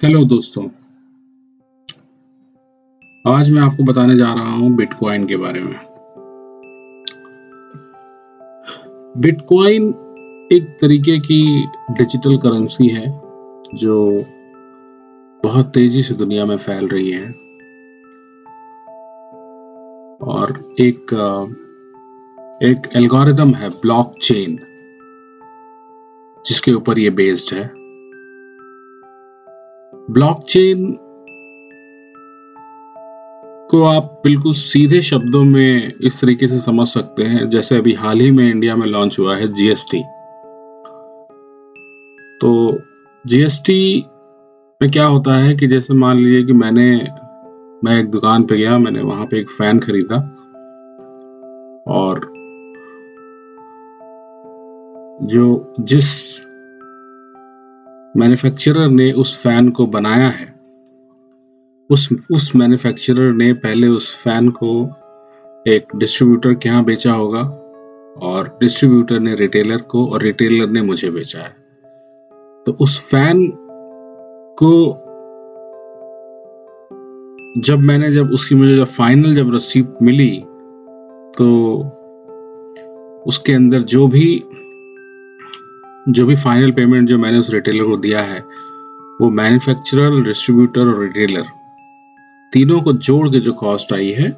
Hello दोस्तों। आज मैं आपको बताने जा रहा हूँ बिटकॉइन के बारे में। बिटकॉइन एक तरीके की डिजिटल करेंसी है जो बहुत तेजी से दुनिया में फैल रही है और एक एल्गोरिदम है ब्लॉकचेन जिसके ऊपर ये बेस्ड है। ब्लॉकचेन को आप बिल्कुल सीधे शब्दों में इस तरीके से समझ सकते हैं जैसे अभी हाल ही में इंडिया में लॉन्च हुआ है जीएसटी। तो जीएसटी में क्या होता है कि जैसे मान लीजिए कि मैं एक दुकान पे गया, मैंने वहां पे एक फैन खरीदा और जिस मैन्युफैक्चरर ने उस फैन को बनाया है उस मैन्युफैक्चरर ने पहले उस फैन को एक डिस्ट्रीब्यूटर के यहाँ बेचा होगा और डिस्ट्रीब्यूटर ने रिटेलर को और रिटेलर ने मुझे बेचा है। तो उस फैन को मुझे जब रिसीप्ट मिली तो उसके अंदर जो भी फाइनल पेमेंट जो मैंने उस रिटेलर को दिया है वो मैन्युफैक्चरर, डिस्ट्रीब्यूटर और रिटेलर तीनों को जोड़ के जो कॉस्ट आई है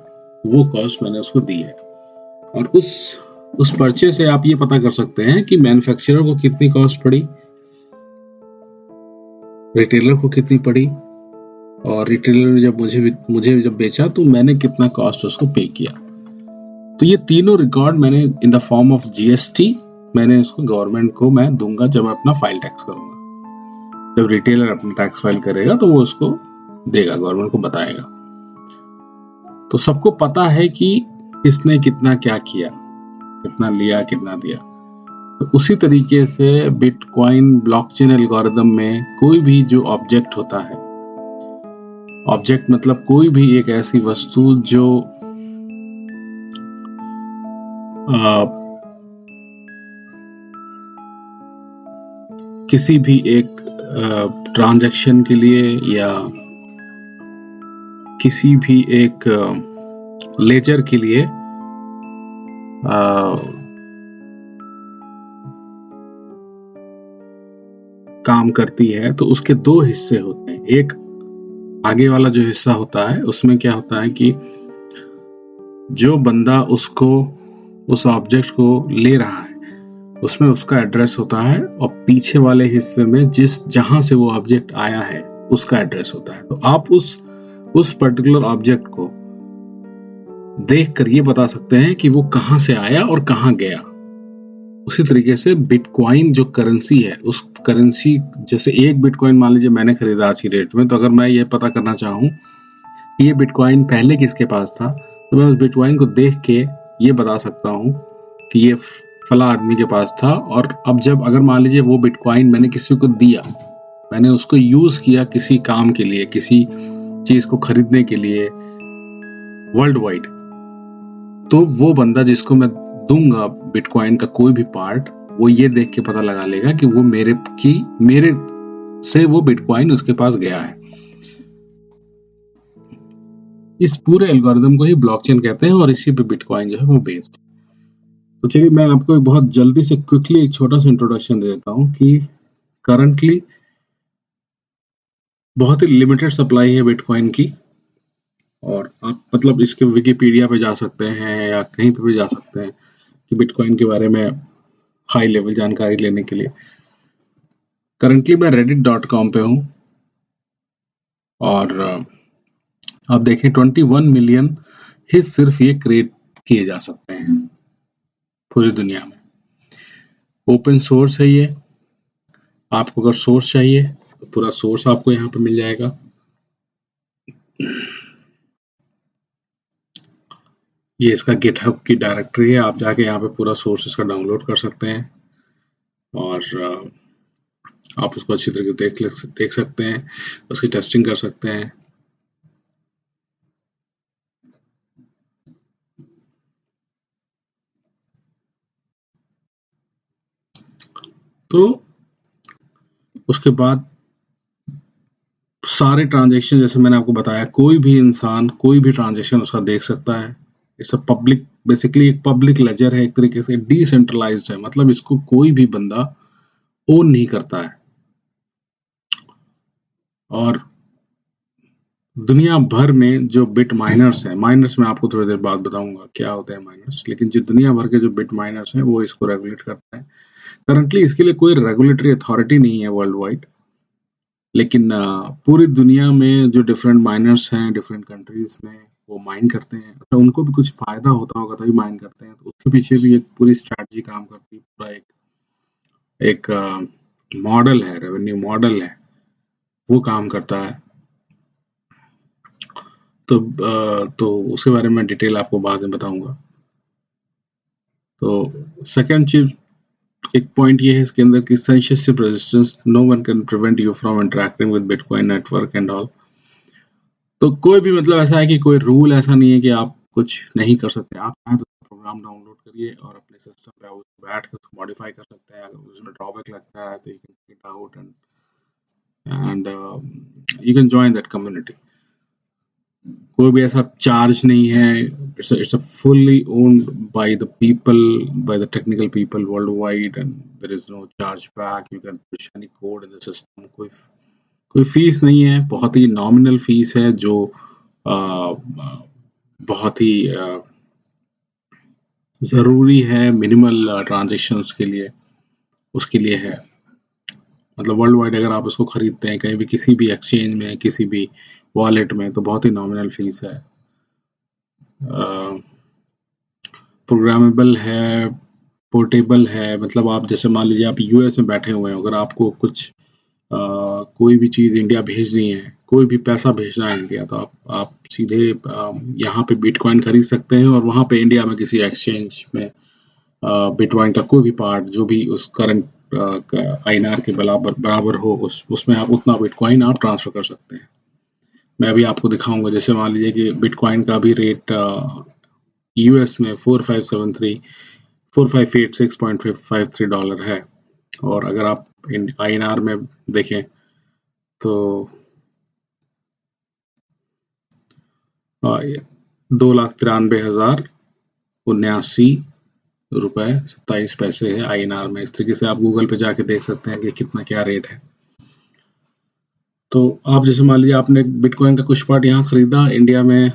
वो कॉस्ट मैंने उसको दी है। और उस पर्चे से आप ये पता कर सकते हैं कि मैन्युफैक्चरर को कितनी कॉस्ट पड़ी, रिटेलर को कितनी पड़ी और रिटेलर ने जब मुझे जब बेचा तो मैंने कितना कॉस्ट उसको पे किया। तो ये तीनों रिकॉर्ड मैंने in the form of GST मैंने इसको गवर्नमेंट को मैं दूंगा जब मैं अपना फाइल टैक्स करूंगा। जब रिटेलर अपना टैक्स फाइल करेगा तो वो उसको देगा, गवर्नमेंट को बताएगा। तो सबको पता है कि किसने कितना क्या किया, कितना लिया, कितना दिया। तो उसी तरीके से बिटकॉइन ब्लॉकचेन एल्गोरिदम में कोई भी जो ऑब्जेक्ट होता है, ऑब्जेक्ट मतलब कोई भी एक ऐसी वस्तु जो किसी भी एक ट्रांजैक्शन के लिए या किसी भी एक लेजर के लिए काम करती है, तो उसके दो हिस्से होते हैं। एक आगे वाला जो हिस्सा होता है उसमें क्या होता है कि जो बंदा उस ऑब्जेक्ट को ले रहा है उसमें उसका एड्रेस होता है और पीछे वाले हिस्से में जहां से वो ऑब्जेक्ट आया है उसका एड्रेस होता है। तो आप उस पर्टिकुलर ऑब्जेक्ट को देखकर ये बता सकते हैं कि वो कहां से आया और कहां गया। उसी तरीके से बिटकॉइन जो करेंसी है, उस करेंसी जैसे एक बिटकॉइन मान लीजिए मैंने खरीदा आज की डेट में, तो अगर मैं ये पता करना चाहूँ कि ये बिटकॉइन पहले किसके पास था तो मैं उस बिटकॉइन को देख के ये बता सकता हूँ कि ये फला आदमी के पास था। और अब अगर मान लीजिए वो बिटकॉइन मैंने किसी को दिया, मैंने उसको यूज किया किसी काम के लिए, किसी चीज को खरीदने के लिए वर्ल्ड वाइड, तो वो बंदा जिसको मैं दूंगा बिटकॉइन का कोई भी पार्ट, वो ये देख के पता लगा लेगा कि वो मेरे से वो बिटकॉइन उसके पास गया है। इस पूरे एल्गोरिदम को ही ब्लॉकचेन कहते हैं और इसी पे बिटकॉइन जो है वो बेस्ड। तो चलिए मैं आपको बहुत जल्दी से क्विकली एक छोटा सा इंट्रोडक्शन दे देता हूँ कि करंटली बहुत ही लिमिटेड सप्लाई है बिटकॉइन की। और आप मतलब इसके विकिपीडिया पे जा सकते हैं या कहीं पे भी जा सकते हैं कि बिटकॉइन के बारे में हाई लेवल जानकारी लेने के लिए। करंटली मैं reddit.com पे हूँ और आप देखें 21 मिलियन ही सिर्फ ये क्रिएट किए जा सकते हैं पूरी दुनिया में। ओपन सोर्स है ये। आपको अगर सोर्स चाहिए तो पूरा सोर्स आपको यहाँ पे मिल जाएगा। ये इसका गिटहब की डायरेक्टरी है, आप जाके यहाँ पे पूरा सोर्स इसका डाउनलोड कर सकते हैं और आप उसको अच्छी तरीके देख सकते हैं, उसकी टेस्टिंग कर सकते हैं। तो उसके बाद सारे ट्रांज़ैक्शन जैसे मैंने आपको बताया, कोई भी इंसान कोई भी ट्रांज़ैक्शन उसका देख सकता है। इट्स अ पब्लिक, बेसिकली एक पब्लिक लेजर है, एक तरीके से डिसेंट्रलाइज़्ड है, मतलब इसको कोई भी बंदा ओन नहीं करता है। और दुनिया भर में जो बिट माइनर्स हैं, माइनर्स मैं आपको थोड़ी देर बाद बताऊँगा क्या होते हैं माइनर्स, लेकिन जो दुनिया भर के जो बिट माइनर्स हैं, वो इसको रेगुलेट करते हैं। करंटली इसके लिए कोई रेगुलेटरी अथॉरिटी नहीं है वर्ल्ड वाइड, लेकिन पूरी दुनिया में जो डिफरेंट माइनर्स हैं, डिफरेंट कंट्रीज़ में वो माइन करते हैं। तो उनको भी कुछ फ़ायदा होता होगा तभी माइन करते हैं, तो उसके पीछे भी एक पूरी स्ट्रैटेजी काम करती है, पूरा एक मॉडल है, रेवेन्यू मॉडल है, वो काम करता है। तो उसके बारे में डिटेल आपको बाद में बताऊँगा। तो सेकंड चीज़, एक पॉइंट ये है इसके अंदर कि censorship resistance, no one can prevent you from interacting with bitcoin network and all. तो कोई भी मतलब ऐसा है कि कोई रूल ऐसा नहीं है कि आप कुछ नहीं कर सकते। आप चाहें तो प्रोग्राम डाउनलोड करिए और अपने सिस्टम पे आप बैठ के उसको मॉडिफाई कर सकते हैं। अगर उसमें ड्रॉबैक लगता है तो you can take it out and you can join that community. कोई भी ऐसा चार्ज नहीं है। It's a fully owned by the people, by the technical people world wide, and there is no charge back. You can push any code in the system. कोई fee नहीं है, बहुत ही nominal fees है जो बहुत ही ज़रूरी है मिनिमल ट्रांज़ैक्शंस के लिए, उसके लिए है। मतलब वर्ल्ड वाइड अगर आप उसको खरीदते हैं कहीं भी, किसी भी एक्सचेंज में, किसी भी वॉलेट में, तो बहुत ही नॉमिनल फीस है। प्रोग्रामेबल है, पोर्टेबल है, मतलब आप जैसे मान लीजिए आप यूएस में बैठे हुए हैं, अगर आपको कुछ कोई भी चीज़ इंडिया भेजनी है, कोई भी पैसा भेजना है इंडिया, तो आप सीधे यहाँ पे बिटकॉइन खरीद सकते हैं और वहाँ पे इंडिया में किसी एक्सचेंज में बिटकॉइन का कोई भी पार्ट जो भी उस करंट आईएनआर के बराबर हो, उसमें आप उतना बिटकॉइन आप ट्रांसफ़र कर सकते हैं। मैं अभी आपको दिखाऊंगा, जैसे मान लीजिए कि बिटकॉइन का भी रेट यूएस में 4586.53 डॉलर है, और अगर आप आईएनआर में देखें तो 2,93,079 रुपए 27 पैसे है आईएनआर में। इस तरीके से आप गूगल पे जाके देख सकते हैं कि कितना क्या रेट है। तो आप जैसे मान लीजिए आपने बिटकॉइन का कुछ पार्ट यहाँ खरीदा इंडिया में,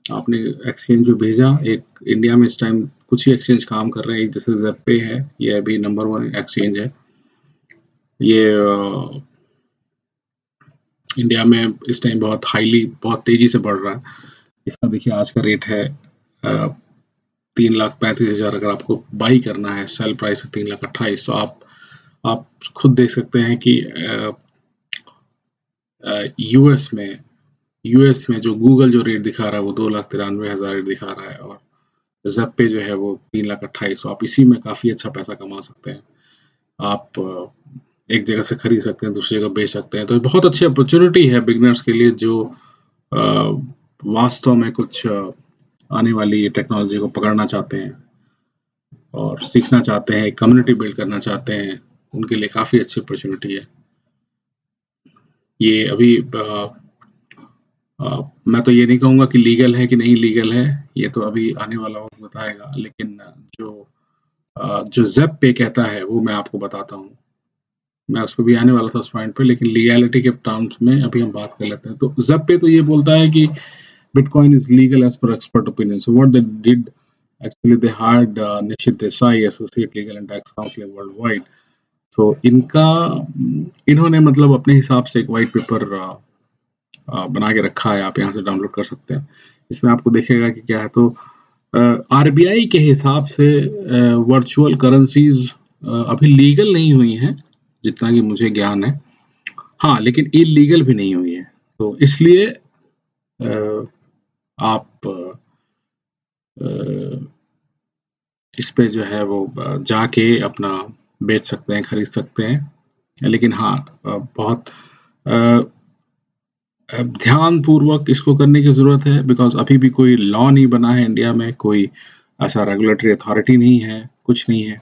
आपने एक्सचेंज में भेजा। एक इंडिया में इस टाइम कुछ ही एक्सचेंज काम कर रहे हैं, जैसे ज़ेप्पे है, ये अभी नंबर 1 एक्सचेंज है। ये इंडिया में इस टाइम बहुत तेज़ी से बढ़ रहा है। इसका देखिए आज का रेट है 3,35,000। अगर आपको बाई करना है, सेल प्राइस है 3,28,000। तो आप खुद देख सकते हैं कि यूएस में जो गूगल जो रेट दिखा रहा है वो 2,93,000 रेट दिखा रहा है, और ज़ेप्पे जो है वो 3,28,000। आप इसी में काफ़ी अच्छा पैसा कमा सकते हैं। आप एक जगह से खरीद सकते हैं, दूसरी जगह बेच सकते हैं। तो बहुत अच्छी अपॉर्चुनिटी है बिगिनर्स के लिए जो वास्तव में कुछ आने वाली टेक्नोलॉजी को पकड़ना चाहते हैं और सीखना चाहते हैं, कम्युनिटी बिल्ड करना चाहते हैं, उनके लिए काफ़ी अच्छी अपॉर्चुनिटी है। ये अभी मैं तो ये नहीं कहूँगा कि लीगल है कि नहीं लीगल है, ये तो अभी आने वाला वक्त बताएगा। लेकिन जो ज़ेप्पे कहता है वो मैं आपको बताता हूँ। मैं उस पे भी आने वाला था उस पॉइंट पे, लेकिन लीगैलिटी के टर्म्स में अभी हम बात कर लेते हैं। तो ज़ेप्पे तो ये बोलता है कि bitcoin is legal as per expert opinion. So what they did actually, they hired Nishit Desai, associate legal and tax counsel world wide. तो इन्होंने मतलब अपने हिसाब से एक वाइट पेपर बना के रखा है, आप यहाँ से डाउनलोड कर सकते हैं। इसमें आपको देखेगा कि क्या है। तो आरबीआई के हिसाब से वर्चुअल करेंसीज अभी लीगल नहीं हुई हैं, जितना कि मुझे ज्ञान है। हाँ, लेकिन इलीगल भी नहीं हुई है। तो इसलिए आप इस पे जो है वो जाके अपना बेच सकते हैं, खरीद सकते हैं। लेकिन हाँ, बहुत ध्यानपूर्वक इसको करने की ज़रूरत है, बिकॉज़ अभी भी कोई लॉ नहीं बना है इंडिया में, कोई ऐसा रेगुलेटरी अथॉरिटी नहीं है, कुछ नहीं है।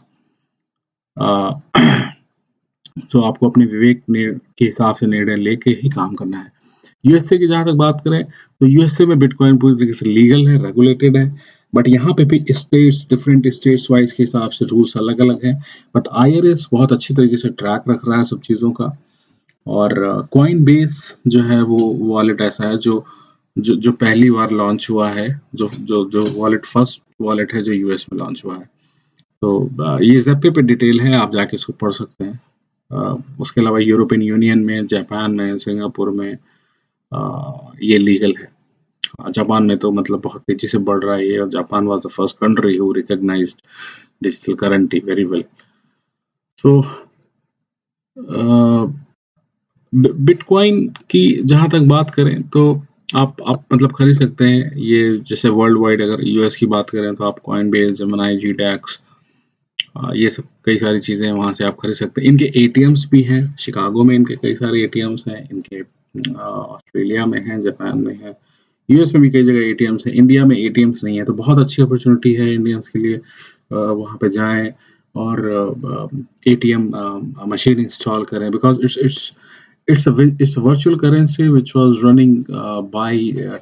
तो आपको अपने विवेक के हिसाब से निर्णय लेके ही काम करना है। यूएसए की जहाँ तक बात करें तो यूएसए में बिटकॉइन पूरी तरीके से लीगल है, रेगुलेटेड है, बट यहाँ पे भी स्टेट्स डिफरेंट स्टेट्स वाइज के हिसाब से रूल्स अलग-अलग हैं। बट आईआरएस बहुत अच्छी तरीके से ट्रैक रख रहा है सब चीज़ों का। और कॉइन बेस जो है वो वॉलेट ऐसा है जो पहली बार लॉन्च हुआ है, जो वॉलेट फर्स्ट वॉलेट है जो यूएस में लॉन्च हुआ है। तो ये ज़ेप्टो पे डिटेल है, आप जाके इसको पढ़ सकते हैं। उसके अलावा यूरोपियन यूनियन में, जापान में, सिंगापुर में ये लीगल है। जापान में तो मतलब बहुत तेजी से बढ़ रहा है ये, और Japan was the first country who recognized digital currency very well. So bitcoin की जहाँ तक बात करें तो आप मतलब खरीद सकते हैं ये, जैसे वर्ल्ड वाइड अगर यूएस की बात करें तो आप कॉइनबेस, जेमिनी, जीडेक्स, ये सब कई सारी चीज़ें वहाँ से आप खरीद सकते हैं। इनके एटीएम्स भी हैं, शिकागो में इनके कई सारे एटीएम्स हैं, इनके ऑस्ट्रेलिया में हैं, जापान में है, यूएस में भी कई जगह एटीएम्स हैं। इंडिया में एटीएम्स नहीं है, तो बहुत अच्छी अपॉर्चुनिटी है इंडियंस के लिए, वहाँ पे जाएं और एटीएम मशीन इंस्टॉल करें, because it's a virtual currency which was running by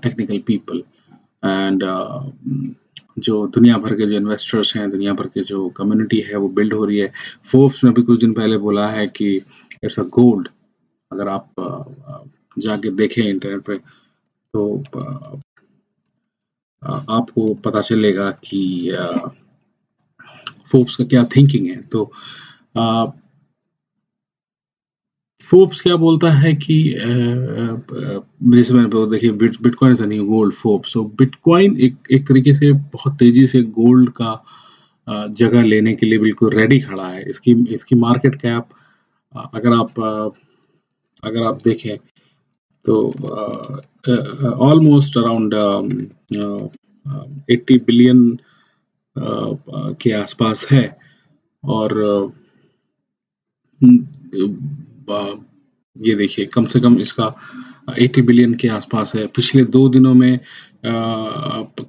technical people, and जो दुनिया भर के जो इन्वेस्टर्स हैं, दुनिया भर के जो कम्युनिटी है वो बिल्ड हो रही है। फोर्ब्स ने भी कुछ दिन पहले बोला है कि इट्स अ गोल्ड। अगर आप जाके देखें इंटरनेट पे तो आपको पता चलेगा कि फोर्ब्स का क्या थिंकिंग है। तो फोर्ब्स क्या बोलता है कि जैसे मैंने बोला, देखिए bitcoin is a new gold. Forbes, so bitcoin एक तरीके से बहुत तेजी से गोल्ड का जगह लेने के लिए बिल्कुल रेडी खड़ा है। इसकी मार्केट कैप अगर आप देखें तो ऑलमोस्ट अराउंड 80 बिलियन के आसपास है। और ये देखिए कम से कम इसका 80 बिलियन के आसपास है। पिछले 2 दिनों में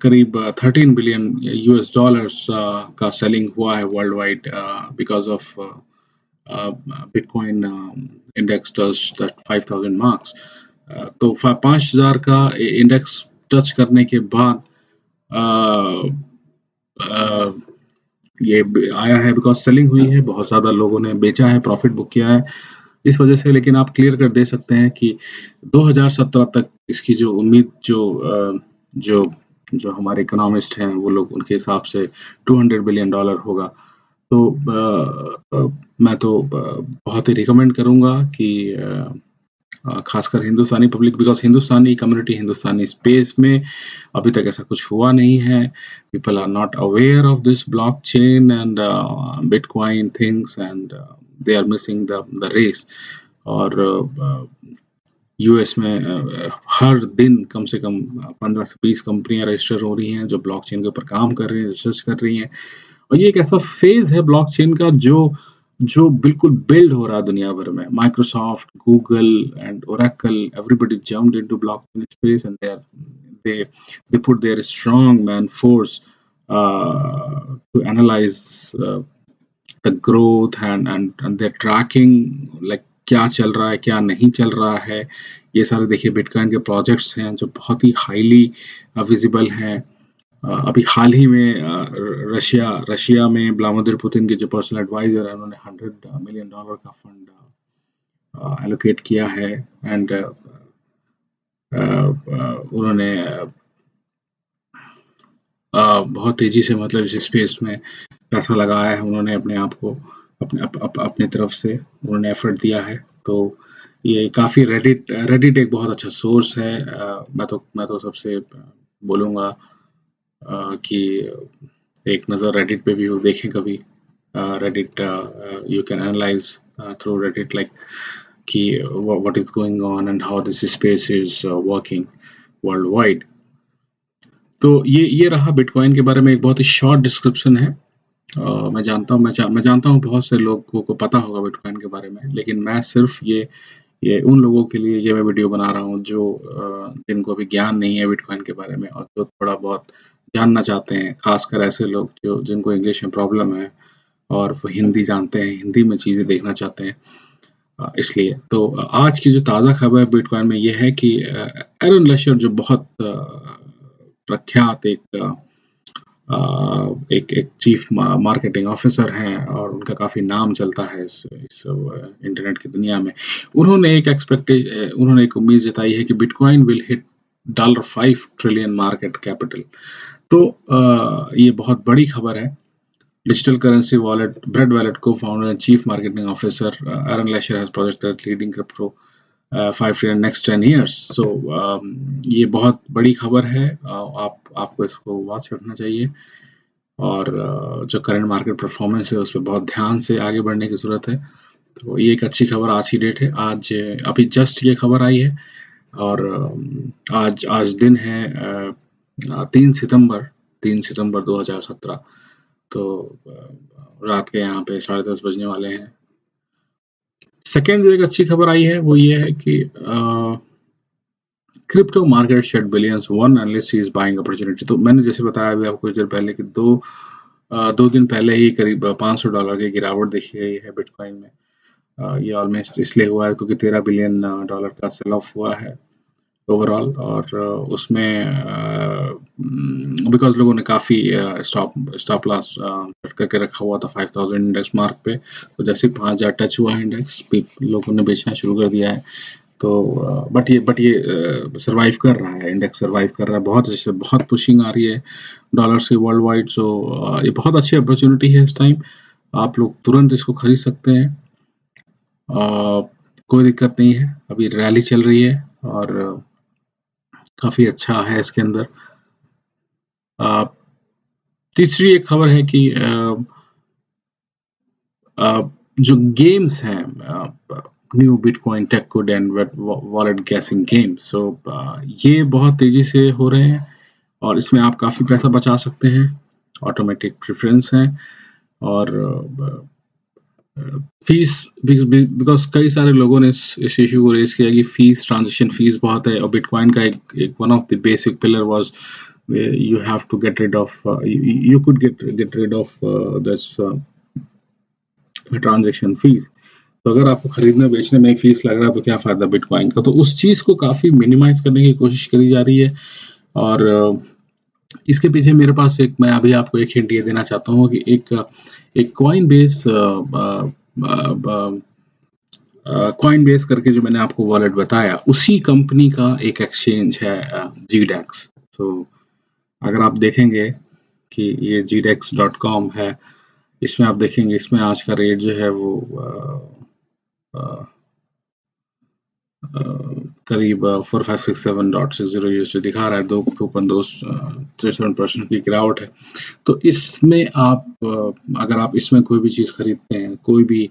करीब 13 बिलियन यूएस डॉलर्स का सेलिंग हुआ है world wide, because of bitcoin index touch that 5000 marks. तो 5000 का इंडेक्स टच करने के बाद ये आया है, बिकॉज सेलिंग हुई है, बहुत ज़्यादा लोगों ने बेचा है, प्रॉफिट बुक किया है इस वजह से। लेकिन आप क्लियर कर दे सकते हैं कि 2017 तक इसकी जो उम्मीद जो जो हमारे इकोनॉमिस्ट हैं वो लोग, उनके हिसाब से $200 बिलियन होगा। तो मैं तो बहुत ही रिकमेंड करूँगा कि खासकर Hindustani public, because Hindustani community, Hindustani space में अभी तक ऐसा कुछ हुआ नहीं है। People are not aware of this blockchain and bitcoin things, and they are missing the race. और यूएस में हर दिन कम से कम 15 से 20 कंपनियां रजिस्टर हो रही हैं जो ब्लॉकचेन के ऊपर काम कर रही हैं, रिसर्च कर रही हैं। और ये एक ऐसा फेज है ब्लॉकचेन का जो बिल्कुल बिल्ड हो रहा है दुनिया भर में। Microsoft, Google and Oracle, everybody jumped into blockchain space, and they put their strong man force to analyze the growth, and they're tracking like क्या चल रहा है, क्या नहीं चल रहा है। ये सारे देखिए बिटकॉइन के प्रोजेक्ट्स हैं जो बहुत ही हाईली विजिबल हैं। अभी हाल ही में रशिया में व्लादिमीर पुतिन के जो पर्सनल एडवाइजर है, उन्होंने $100 मिलियन का फंड एलोकेट किया है, एंड उन्होंने बहुत तेजी से मतलब इस स्पेस में पैसा लगाया है। उन्होंने अपने आप को अपने तरफ से उन्होंने एफर्ट दिया है। तो ये काफ़ी रेडिट एक बहुत अच्छा सोर्स है। मैं तो सबसे बोलूँगा कि एक नज़र रेडिट पे भी वो देखें कभी। Reddit you can analyse through Reddit like कि what is going on and how this space is working world wide. तो ये रहा बिटकॉइन के बारे में एक बहुत ही शॉर्ट डिस्क्रिप्शन है। मैं जानता हूँ बहुत से लोगों को पता होगा बिटकॉइन के बारे में, लेकिन मैं सिर्फ ये उन लोगों के लिए ये मैं वीडियो बना रहा हूँ जो जिनको अभी ज्ञान नहीं है बिटकॉइन के बारे में, और जो थोड़ा बहुत जानना चाहते हैं। खासकर ऐसे लोग जिनको इंग्लिश में प्रॉब्लम है और वो हिंदी जानते हैं, हिंदी में चीज़ें देखना चाहते हैं। इसलिए तो आज की जो ताज़ा खबर बिटकॉइन में ये है कि एरन लशर जो बहुत प्रख्यात एक एक चीफ मार्केटिंग ऑफिसर हैं और उनका काफ़ी नाम चलता है इस इंटरनेट की दुनिया में। उन्होंने एक उम्मीद जताई है कि bitcoin will hit $5 trillion market capital. तो ये बहुत बड़ी खबर है। Digital currency wallet, Bread Wallet co-founder and chief marketing officer Aaron Lasher has projected leading crypto 5 trillion next 10 years. So ये बहुत बड़ी खबर है। आपको इसको वॉच रखना चाहिए और जो करंट मार्केट परफॉर्मेंस है उस पर बहुत ध्यान से आगे बढ़ने की ज़रूरत है। तो ये एक अच्छी खबर आज की डेट है। आज अभी जस्ट ये खबर आई है और आज दिन है 3 सितंबर 2017। तो रात के यहाँ पे 10:30 बजने वाले हैं। सेकेंड जो एक अच्छी खबर आई है वो ये है कि crypto market shed billions, one analyst is buying opportunity. तो मैंने जैसे बताया अभी आपको कुछ देर पहले कि दो दिन पहले ही करीब $500 की गिरावट देखी गई है बिटकॉइन में। ये ऑलमोस्ट इसलिए हुआ है क्योंकि $13 बिलियन का सेल ऑफ हुआ है ओवरऑल और उसमें बिकॉज लोगों ने काफ़ी स्टॉप लॉस करके रखा हुआ था 5000 इंडेक्स मार्क पे। तो जैसे 5000 टच हुआ है इंडेक्स, लोगों ने बेचना शुरू कर दिया है। तो बट ये सरवाइव कर रहा है, इंडेक्स सरवाइव कर रहा है। बहुत पुशिंग आ रही है डॉलर्स की वर्ल्ड वाइड। सो ये बहुत अच्छी अपॉर्चुनिटी है इस टाइम। आप लोग तुरंत इसको खरीद सकते हैं। कोई दिक्कत नहीं है, अभी रैली चल रही है और काफ़ी अच्छा है इसके अंदर। तीसरी एक खबर है कि जो गेम्स हैं, new bitcoin tech code and wallet guessing game, so ये बहुत तेज़ी से हो रहे हैं और इसमें आप काफ़ी पैसा बचा सकते हैं। ऑटोमेटिक प्रेफरेंस है और फीस बिकॉज कई सारे लोगों ने इस इशू को रेज किया कि फीस, ट्रांजेक्शन फीस बहुत है और बिटकॉइन का एक one of the basic pillar was you have to get rid of you could get rid of this transaction fees. तो अगर आपको खरीदने बेचने में फीस लग रहा है तो क्या फ़ायदा बिटकॉइन का। तो उस चीज़ को काफ़ी मिनिमाइज करने की कोशिश करी जा रही है और इसके पीछे मेरे पास मैं अभी आपको एक हिंट ये देना चाहता हूँ कि एक कॉइन बेस करके जो मैंने आपको वॉलेट बताया, उसी कंपनी का एक एक्सचेंज है GDEX। तो अगर आप देखेंगे कि ये GDEX.com है, इसमें आप देखेंगे इसमें आज का रेट जो है वो करीब 4567.60 USD दिखा रहा है। 2.63% की गिरावट है। तो इसमें आप अगर आप इसमें कोई भी चीज़ खरीदते हैं, कोई भी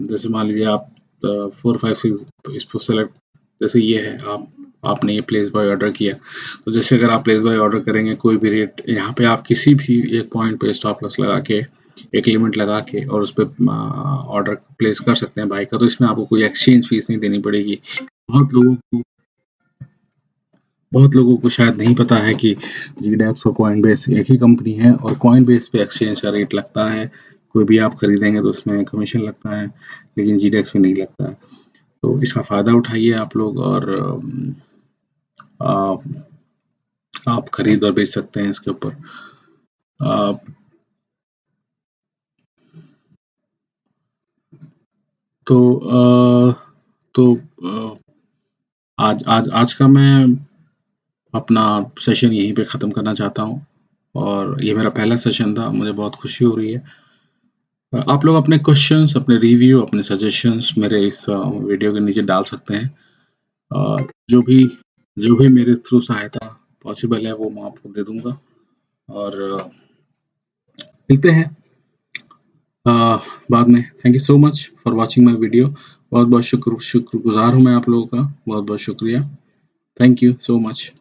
जैसे मान लीजिए आप 456, तो इसको सेलेक्ट, जैसे ये है, आपने ये प्लेस बाय ऑर्डर किया, तो जैसे अगर आप प्लेस बाय ऑर्डर करेंगे कोई भी रेट, यहाँ पे आप किसी भी एक पॉइंट पे स्टॉप लॉस लगा के, एक लिमिट लगा के और उस पर ऑर्डर प्लेस कर सकते हैं बाई का। तो इसमें आपको कोई एक्सचेंज फीस नहीं देनी पड़ेगी। बहुत लोगों को शायद नहीं पता है कि GDEX और कॉइनबेस एक ही कंपनी है और कॉइनबेस पे एक्सचेंज का रेट लगता है। कोई भी आप खरीदेंगे तो उसमें कमीशन लगता है, लेकिन GDEX में नहीं लगता है। तो इसका फ़ायदा उठाइए आप लोग और आप खरीद और बेच सकते हैं इसके ऊपर। आज का मैं अपना सेशन यहीं पे ख़त्म करना चाहता हूँ और ये मेरा पहला सेशन था। मुझे बहुत खुशी हो रही है। आप लोग अपने क्वेश्चंस, अपने रिव्यू, अपने सजेशंस मेरे इस वीडियो के नीचे डाल सकते हैं। जो भी मेरे थ्रू सहायता पॉसिबल है वो मैं आपको दे दूंगा और मिलते हैं बाद में। Thank you so much for watching my video. बहुत बहुत शुक्रगुजार हूँ मैं आप लोगों का। बहुत बहुत शुक्रिया। Thank you so much.